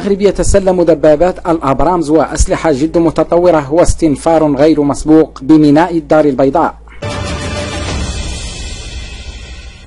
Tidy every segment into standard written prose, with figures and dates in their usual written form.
المغرب يتسلم دبابات الأبرامز وأسلحة جد متطورة واستنفار غير مسبوق بميناء الدار البيضاء.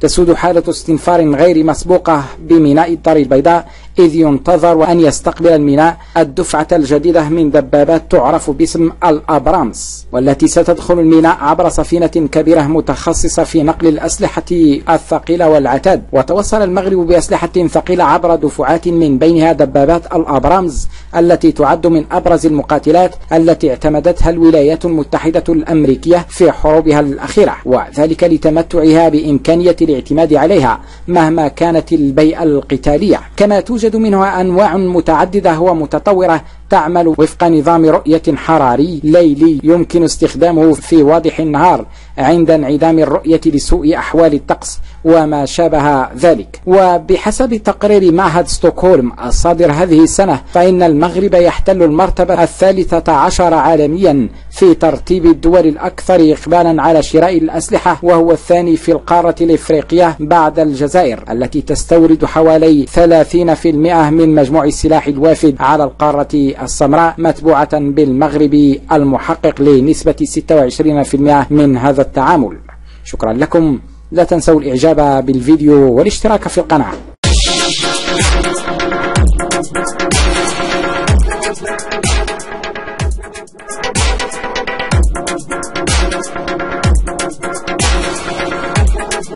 تسود حالة استنفار غير مسبوقة بميناء الدار البيضاء، إذ ينتظر أن يستقبل الميناء الدفعة الجديدة من دبابات تعرف باسم الأبرامز، والتي ستدخل الميناء عبر سفينة كبيرة متخصصة في نقل الأسلحة الثقيلة والعتاد. وتوصل المغرب بأسلحة ثقيلة عبر دفعات من بينها دبابات الأبرامز التي تعد من أبرز المقاتلات التي اعتمدتها الولايات المتحدة الأمريكية في حروبها الأخيرة، وذلك لتمتعها بإمكانية الاعتماد عليها مهما كانت البيئة القتالية. كما توجد منها أنواع متعددة ومتطورة تعمل وفق نظام رؤية حراري ليلي يمكن استخدامه في واضح النهار عند انعدام الرؤية لسوء أحوال الطقس وما شابه ذلك. وبحسب تقرير معهد ستوكهولم الصادر هذه السنة، فإن المغرب يحتل المرتبة 13 عالميا في ترتيب الدول الأكثر إقبالا على شراء الأسلحة، وهو الثاني في القارة الإفريقية بعد الجزائر التي تستورد حوالي 30% من مجموع السلاح الوافد على القارة السمراء، متبوعة بالمغرب المحقق لنسبة 26% من هذا التعامل. شكرا لكم، لا تنسوا الإعجاب بالفيديو والاشتراك في القناة.